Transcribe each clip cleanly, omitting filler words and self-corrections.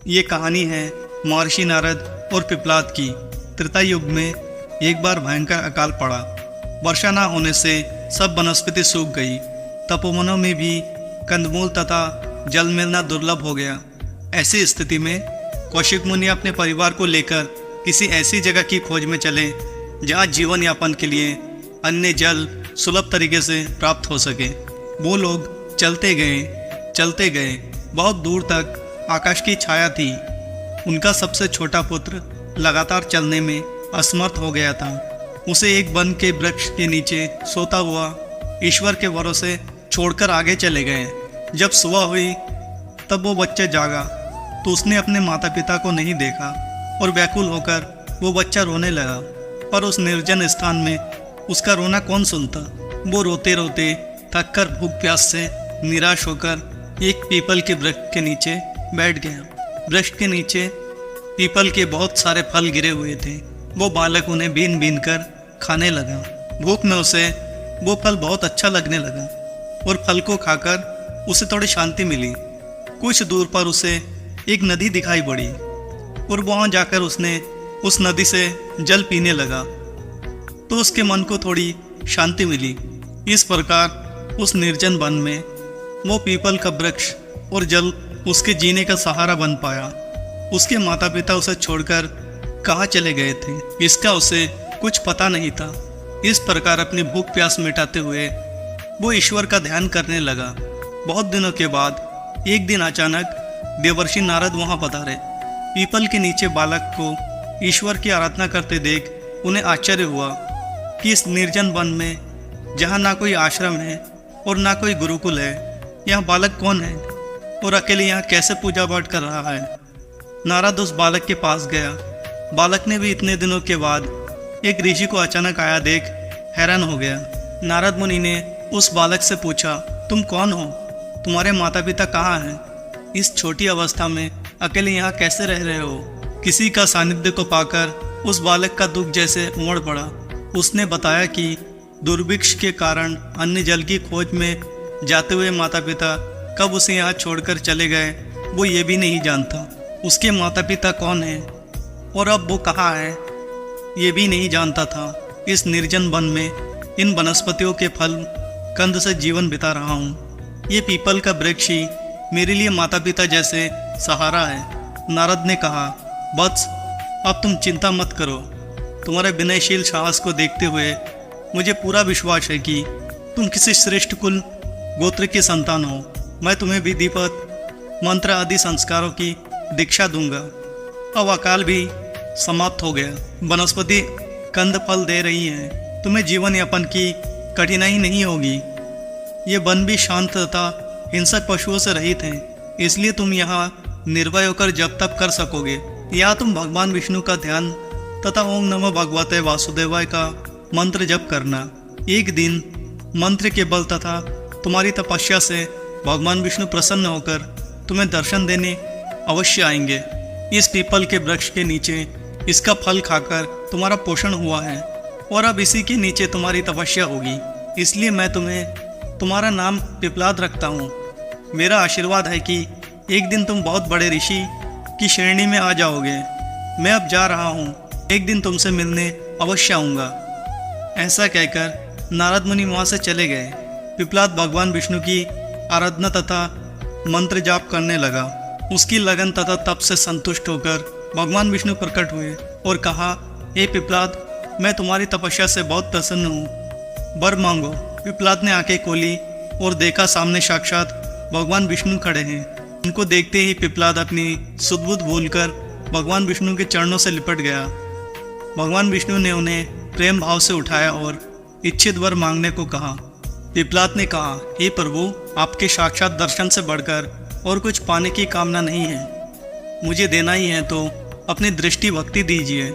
ये कहानी है महर्षि नारद और पिपलाद की। त्रेता युग में एक बार भयंकर अकाल पड़ा। वर्षा न होने से सब वनस्पति सूख गई। तपोवनों में भी कंदमूल तथा जल मिलना दुर्लभ हो गया। ऐसी स्थिति में कौशिक मुनि अपने परिवार को लेकर किसी ऐसी जगह की खोज में चले जहाँ जीवन यापन के लिए अन्य जल सुलभ तरीके से प्राप्त हो सके। वो लोग चलते गए। बहुत दूर तक आकाश की छाया थी। उनका सबसे छोटा पुत्र लगातार चलने में असमर्थ हो गया था। उसे एक वन के वृक्ष के नीचे सोता हुआ ईश्वर के भरोसे छोड़कर आगे चले गए। जब सुबह हुई तब वो बच्चा जागा तो उसने अपने माता पिता को नहीं देखा और व्याकुल होकर वो बच्चा रोने लगा। पर उस निर्जन स्थान में उसका रोना कौन सुनता। वो रोते रोते थककर भूख प्यास से निराश होकर एक पीपल के वृक्ष के नीचे बैठ गया। वृक्ष के नीचे पीपल के बहुत सारे फल गिरे हुए थे। वो बालक उन्हें बीन बीन कर खाने लगा। भूख में उसे वो फल बहुत अच्छा लगने लगा और फल को खाकर उसे थोड़ी शांति मिली। कुछ दूर पर उसे एक नदी दिखाई पड़ी और वहाँ जाकर उसने उस नदी से जल पीने लगा तो उसके मन को थोड़ी शांति मिली। इस प्रकार उस निर्जन वन में वो पीपल का वृक्ष और जल उसके जीने का सहारा बन पाया। उसके माता पिता उसे छोड़कर कहाँ चले गए थे इसका उसे कुछ पता नहीं था। इस प्रकार अपनी भूख प्यास मिटाते हुए वो ईश्वर का ध्यान करने लगा। बहुत दिनों के बाद एक दिन अचानक देवर्षि नारद वहाँ पधारे। पीपल के नीचे बालक को ईश्वर की आराधना करते देख उन्हें आश्चर्य हुआ कि इस निर्जन वन में जहाँ ना कोई आश्रम है और ना कोई गुरुकुल है, यहाँ बालक कौन है और अकेले यहाँ कैसे पूजा पाठ कर रहा है। नारद उस बालक के पास गया। बालक ने भी इतने दिनों के बाद एक ऋषि को अचानक आया देख हैरान हो गया। नारद मुनि ने उस बालक से पूछा, तुम कौन हो? तुम्हारे माता पिता कहाँ हैं? इस छोटी अवस्था में अकेले यहाँ कैसे रह रहे हो? किसी का सानिध्य को पाकर उस बालक का दुख जैसे उमड़ पड़ा। उसने बताया कि दुर्भिक्ष के कारण अन्य जल की खोज में जाते हुए माता पिता कब उसे यहाँ छोड़कर चले गए वो ये भी नहीं जानता। उसके माता पिता कौन हैं और अब वो कहाँ है ये भी नहीं जानता था। इस निर्जन वन में इन वनस्पतियों के फल कंद से जीवन बिता रहा हूँ। ये पीपल का वृक्ष ही मेरे लिए माता पिता जैसे सहारा है। नारद ने कहा, वत्स अब तुम चिंता मत करो। तुम्हारे विनयशील साहस को देखते हुए मुझे पूरा विश्वास है कि तुम किसी श्रेष्ठ कुल गोत्र के संतान हो। मैं तुम्हें विधिवत मंत्र आदि संस्कारों की दीक्षा दूंगा। अब अकाल भी समाप्त हो गया। वनस्पति कंद फल दे रही है। तुम्हें जीवन यापन की कठिनाई नहीं होगी। ये वन भी शांत तथा हिंसक पशुओं से रहित हैं, इसलिए तुम यहाँ निर्भय होकर जप तप कर सकोगे। यहाँ तुम भगवान विष्णु का ध्यान तथा ओम नमो भगवते वासुदेवाय का मंत्र जप करना। एक दिन मंत्र के बल तथा तुम्हारी तपस्या से भगवान विष्णु प्रसन्न होकर तुम्हें दर्शन देने अवश्य आएंगे। इस पीपल के वृक्ष के नीचे इसका फल खाकर तुम्हारा पोषण हुआ है और अब इसी के नीचे तुम्हारी तपस्या होगी। इसलिए मैं तुम्हें तुम्हारा नाम पिपलाद रखता हूँ। मेरा आशीर्वाद है कि एक दिन तुम बहुत बड़े ऋषि की श्रेणी में आ जाओगे। मैं अब जा रहा हूँ, एक दिन तुमसे मिलने अवश्य आऊँगा। ऐसा कहकर नारद मुनि वहाँ से चले गए। पिपलाद भगवान विष्णु की आराधना तथा मंत्र जाप करने लगा। उसकी लगन तथा तप से संतुष्ट होकर भगवान विष्णु प्रकट हुए और कहा, हे पिपलाद, मैं तुम्हारी तपस्या से बहुत प्रसन्न हूँ, वर मांगो। पिपलाद ने आंखें खोली और देखा सामने साक्षात भगवान विष्णु खड़े हैं। उनको देखते ही पिपलाद अपनी सुध-बुध भूलकर भगवान विष्णु के चरणों से लिपट गया। भगवान विष्णु ने उन्हें प्रेम भाव से उठाया और इच्छित वर मांगने को कहा। पिपलाद ने कहा, हे प्रभु, आपके साक्षात दर्शन से बढ़कर और कुछ पाने की कामना नहीं है। मुझे देना ही है तो अपनी दृष्टि भक्ति दीजिए।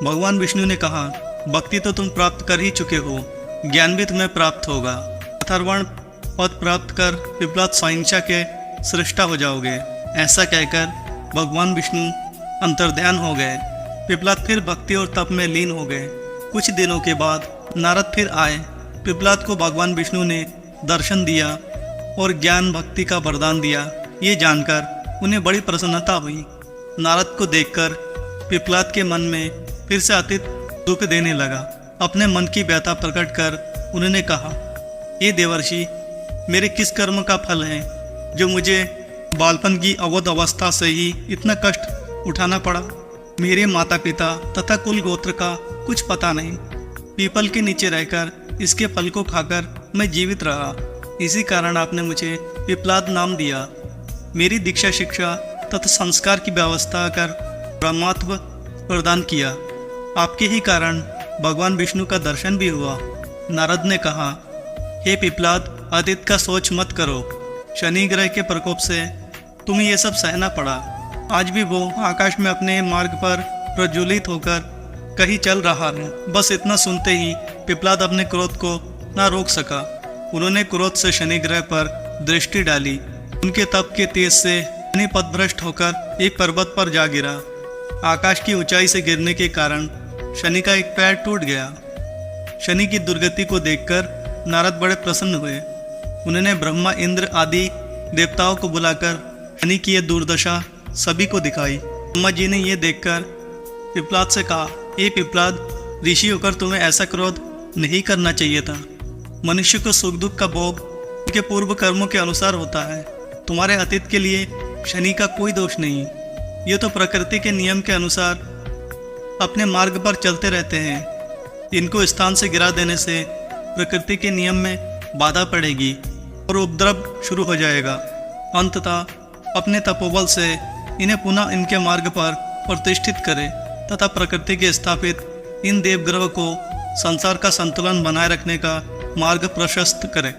भगवान विष्णु ने कहा, भक्ति तो तुम प्राप्त कर ही चुके हो, ज्ञान भी तुम्हें प्राप्त होगा। अथर्वण पद प्राप्त कर पिपलाद स्वयंचा के सृष्टा हो जाओगे। ऐसा कहकर भगवान विष्णु अंतर्ध्यान हो गए। पिपलाद फिर भक्ति और तप में लीन हो गए। कुछ दिनों के बाद नारद फिर आए। पिपलाद को भगवान विष्णु ने दर्शन दिया और ज्ञान भक्ति का वरदान दिया। ये जानकर उन्हें बड़ी प्रसन्नता हुई। नारद को देखकर पिपलाद के मन में फिर से अतीत दुख देने लगा। अपने मन की व्यथा प्रकट कर उन्होंने कहा, हे देवर्षि, मेरे किस कर्म का फल है जो मुझे बालपन की अवध अवस्था से ही इतना कष्ट उठाना पड़ा। मेरे माता पिता तथा कुल गोत्र का कुछ पता नहीं। पीपल के नीचे रहकर इसके फल को खाकर मैं जीवित रहा। इसी कारण आपने मुझे पिपलाद नाम दिया। मेरी दीक्षा शिक्षा तथा संस्कार की व्यवस्था कर ब्रह्मत्व प्रदान किया। आपके ही कारण भगवान विष्णु का दर्शन भी हुआ। नारद ने कहा, हे पिपलाद, अतीत का सोच मत करो। शनि ग्रह के प्रकोप से तुम्हें ये सब सहना पड़ा। आज भी वो आकाश में अपने मार्ग पर प्रज्वलित होकर कहीं चल रहा है। बस इतना सुनते ही पिपलाद अपने क्रोध को ना रोक सका। उन्होंने क्रोध से शनि ग्रह पर दृष्टि डाली। उनके तप के तेज से शनि पथभ्रष्ट होकर एक पर्वत पर जा गिरा। आकाश की ऊंचाई से गिरने के कारण शनि का एक पैर टूट गया। शनि की दुर्गति को देखकर नारद बड़े प्रसन्न हुए। उन्होंने ब्रह्मा, इंद्र आदि देवताओं को बुलाकर शनि की यह दुर्दशा सभी को दिखाई। ब्रह्मा जी ने यह देखकर पिपलाद से कहा, हे पिपलाद, ऋषि होकर तुम्हें ऐसा क्रोध नहीं करना चाहिए था। मनुष्य को सुख दुख का भोग उनके पूर्व कर्मों के अनुसार होता है। तुम्हारे अतीत के लिए शनि का कोई दोष नहीं। ये तो प्रकृति के नियम के अनुसार अपने मार्ग पर चलते रहते हैं। इनको स्थान से गिरा देने से प्रकृति के नियम में बाधा पड़ेगी और उपद्रव शुरू हो जाएगा। अंततः अपने तपोबल से इन्हें पुनः इनके मार्ग पर प्रतिष्ठित करें तथा प्रकृति के स्थापित इन देवग्रह को संसार का संतुलन बनाए रखने का मार्ग प्रशस्त करें।